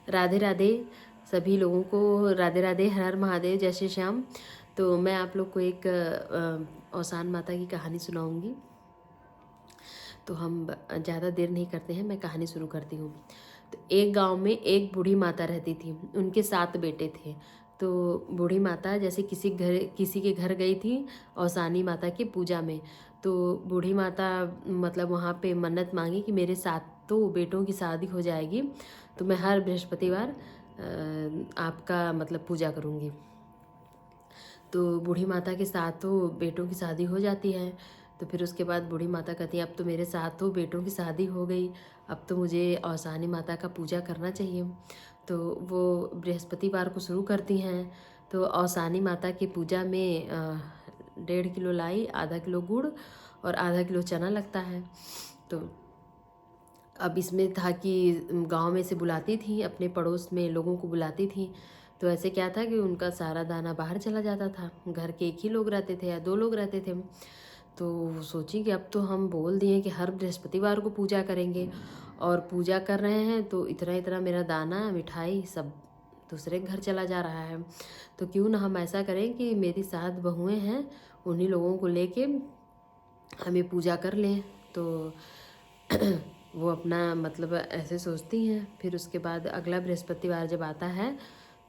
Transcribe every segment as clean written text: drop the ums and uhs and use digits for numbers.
राधे राधे सभी लोगों को, राधे राधे, हर हर महादेव, जय श्री श्याम। तो मैं आप लोग को एक औसान माता की कहानी सुनाऊंगी। तो हम ज़्यादा देर नहीं करते हैं, मैं कहानी शुरू करती हूँ। तो एक गांव में एक बूढ़ी माता रहती थी। उनके 7 बेटे थे। तो बूढ़ी माता जैसे किसी के घर गई थी औसानी माता की पूजा में। तो बूढ़ी माता मतलब वहाँ पे मन्नत मांगी कि मेरे 7 बेटों की शादी हो जाएगी तो मैं हर बृहस्पतिवार आपका मतलब पूजा करूँगी। तो बूढ़ी माता के 7 बेटों की शादी हो जाती है। तो फिर उसके बाद बूढ़ी माता कहती है अब तो मेरे 7 बेटों की शादी हो गई, अब तो मुझे औसानी माता का पूजा करना चाहिए। तो वो बृहस्पतिवार को शुरू करती हैं। तो औसानी माता की पूजा में 1.5 किलो लाई, आधा किलो गुड़ और आधा किलो चना लगता है। तो अब इसमें था कि गांव में से बुलाती थी, अपने पड़ोस में लोगों को बुलाती थी। तो ऐसे क्या था कि उनका सारा दाना बाहर चला जाता था। घर के एक ही लोग रहते थे या 2 लोग रहते थे। तो सोची कि अब तो हम बोल दिए कि हर बृहस्पतिवार को पूजा करेंगे और पूजा कर रहे हैं तो इतना इतना मेरा दाना मिठाई सब दूसरे के घर चला जा रहा है। तो क्यों ना हम ऐसा करें कि मेरी 7 बहुएं हैं, उन्हीं लोगों को लेके हमें पूजा कर लें। तो वो अपना मतलब ऐसे सोचती हैं। फिर उसके बाद अगला बृहस्पतिवार जब आता है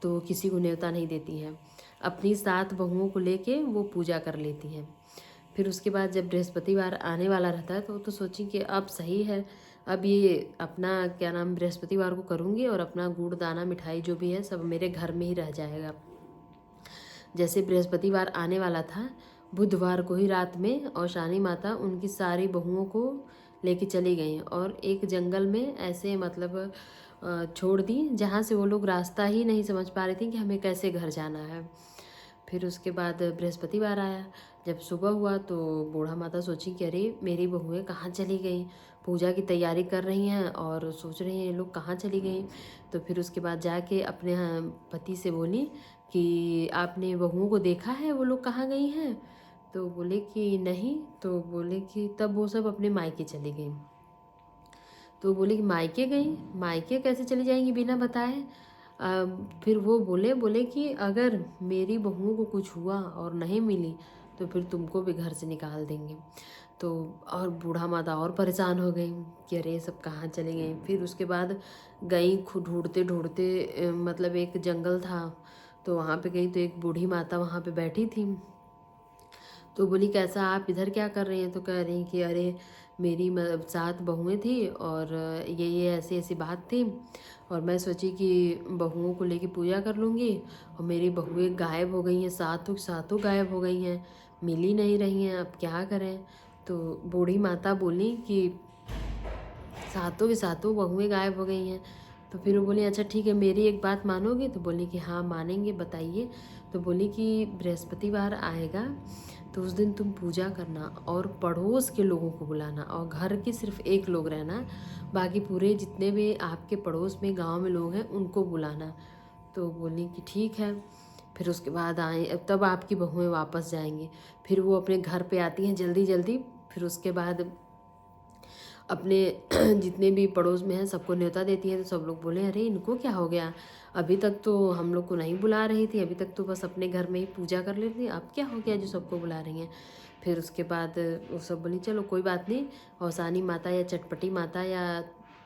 तो किसी को न्योता नहीं देती हैं, अपनी 7 बहुओं को लेके वो पूजा कर लेती हैं। फिर उसके बाद जब बृहस्पतिवार आने वाला रहता है तो सोची कि अब सही है, अब ये अपना क्या नाम बृहस्पतिवार को करूँगी और अपना गुड़ दाना मिठाई जो भी है सब मेरे घर में ही रह जाएगा। जैसे बृहस्पतिवार आने वाला था, बुधवार को ही रात में औशानी माता उनकी सारी बहुओं को लेके चली गई और एक जंगल में ऐसे मतलब छोड़ दी जहाँ से वो लोग रास्ता ही नहीं समझ पा रही थी कि हमें कैसे घर जाना है। फिर उसके बाद बृहस्पतिवार आया। जब सुबह हुआ तो बूढ़ा माता सोची कि अरे मेरी बहुएं कहाँ चली गई, पूजा की तैयारी कर रही हैं और सोच रही हैं ये लोग कहाँ चली गई। तो फिर उसके बाद जाके अपने पति से बोली कि आपने बहुओं को देखा है, वो लोग कहाँ गई हैं। तो बोले कि नहीं। तो बोले कि तब वो सब अपने मायके चली गई। तो बोले कि मायके गई, मायके कैसे चली जाएंगी बिना बताए। फिर वो बोले कि अगर मेरी बहुओं को कुछ हुआ और नहीं मिली तो फिर तुमको भी घर से निकाल देंगे। तो और बूढ़ा माता और परेशान हो गई कि अरे ये सब कहाँ चले गए। फिर उसके बाद गई खुद ढूंढते ढूंढते मतलब एक जंगल था तो वहाँ पे गई तो एक बूढ़ी माता वहाँ पे बैठी थी। तो बोली कैसा आप इधर क्या कर रही हैं। तो कह रही कि अरे मेरी 7 बहुएं थी और ये ऐसी ऐसी बात थी और मैं सोची कि बहुओं को लेके पूजा कर लूँगी और मेरी बहुएं गायब हो गई हैं, 7 गायब हो गई हैं, मिल ही नहीं रही हैं, अब क्या करें। तो बूढ़ी माता बोली कि 7 की 7 बहुएं गायब हो गई हैं। तो फिर वो बोली अच्छा ठीक है मेरी एक बात मानोगे। तो बोली कि हाँ मानेंगे, बताइए। तो बोली कि बृहस्पतिवार आएगा तो उस दिन तुम पूजा करना और पड़ोस के लोगों को बुलाना और घर के सिर्फ 1 लोग रहना, बाकी पूरे जितने भी आपके पड़ोस में गांव में लोग हैं उनको बुलाना। तो बोली कि ठीक है। फिर उसके बाद आए तब आपकी बहुएं वापस जाएंगी। फिर वो अपने घर पे आती हैं जल्दी जल्दी। फिर उसके बाद अपने जितने भी पड़ोस में हैं सबको न्योता देती है। तो सब लोग बोले अरे इनको क्या हो गया, अभी तक तो हम लोग को नहीं बुला रही थी, अभी तक तो बस अपने घर में ही पूजा कर लेती थी, अब क्या हो गया जो सबको बुला रही हैं। फिर उसके बाद वो सब बोली चलो कोई बात नहीं, औसानी माता या चटपटी माता या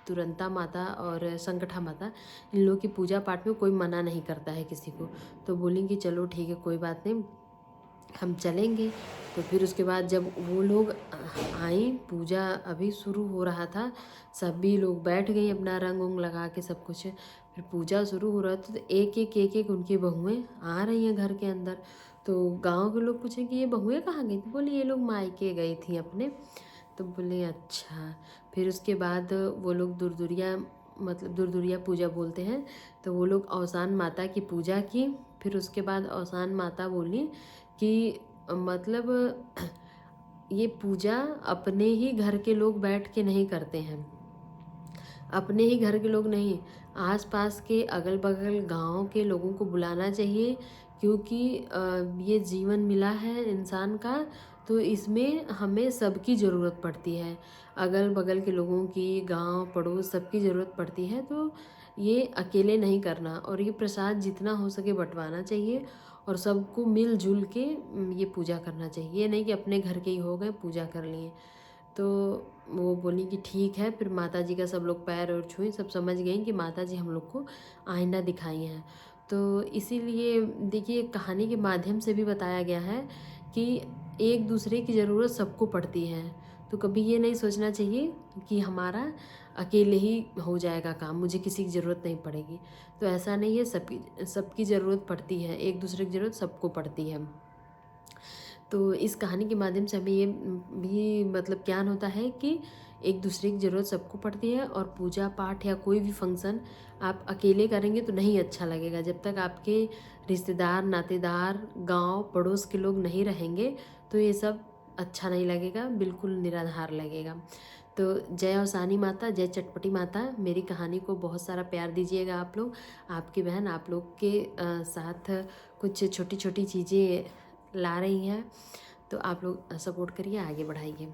तुरंता माता और संकटा माता इन लोगों की पूजा पाठ में कोई मना नहीं करता है किसी को। तो बोलेंगी चलो ठीक है कोई बात नहीं हम चलेंगे। तो फिर उसके बाद जब वो लोग आई, पूजा अभी शुरू हो रहा था, सभी लोग बैठ गई अपना रंग उंग लगा के सब कुछ। फिर पूजा शुरू हो रहा था तो एक एक उनकी बहुएं आ रही हैं घर के अंदर। तो गांव के लोग पूछे कि ये बहुएं कहाँ गई थी। बोले ये लोग मायके गई थी अपने। तो बोले अच्छा। फिर उसके बाद वो लोग दुरदुरिया मतलब दुरदुरिया पूजा बोलते हैं। तो वो लोग औसान माता की पूजा की। फिर उसके बाद औसान माता बोली कि मतलब ये पूजा अपने ही घर के लोग बैठ के नहीं करते हैं, अपने ही घर के लोग नहीं, आसपास के अगल बगल गांव के लोगों को बुलाना चाहिए। क्योंकि ये जीवन मिला है इंसान का तो इसमें हमें सबकी ज़रूरत पड़ती है, अगल बगल के लोगों की, गांव पड़ोस सबकी ज़रूरत पड़ती है। तो ये अकेले नहीं करना, और ये प्रसाद जितना हो सके बंटवाना चाहिए और सबको मिलजुल के ये पूजा करना चाहिए। ये नहीं कि अपने घर के ही हो गए पूजा कर लिए। तो वो बोली कि ठीक है। फिर माता जी का सब लोग पैर और छुए, सब समझ गई कि माता जी हम लोग को आईना दिखाई हैं। तो इसीलिए देखिए कहानी के माध्यम से भी बताया गया है कि एक दूसरे की ज़रूरत सबको पड़ती है। तो कभी ये नहीं सोचना चाहिए कि हमारा अकेले ही हो जाएगा काम, मुझे किसी की ज़रूरत नहीं पड़ेगी। तो ऐसा नहीं है, सबकी सबकी ज़रूरत पड़ती है, एक दूसरे की ज़रूरत सबको पड़ती है। तो इस कहानी के माध्यम से हमें ये भी मतलब ज्ञान होता है कि एक दूसरे की ज़रूरत सबको पड़ती है, और पूजा पाठ या कोई भी फंक्शन आप अकेले करेंगे तो नहीं अच्छा लगेगा। जब तक आपके रिश्तेदार, नातेदार, गांव पड़ोस के लोग नहीं रहेंगे तो ये सब अच्छा नहीं लगेगा, बिल्कुल निराधार लगेगा। तो जय औसानी माता, जय चटपटी माता। मेरी कहानी को बहुत सारा प्यार दीजिएगा आप लोग। आपकी बहन आप लोग के साथ कुछ छोटी छोटी चीज़ें ला रही हैं, तो आप लोग सपोर्ट करिए, आगे बढ़ाइए।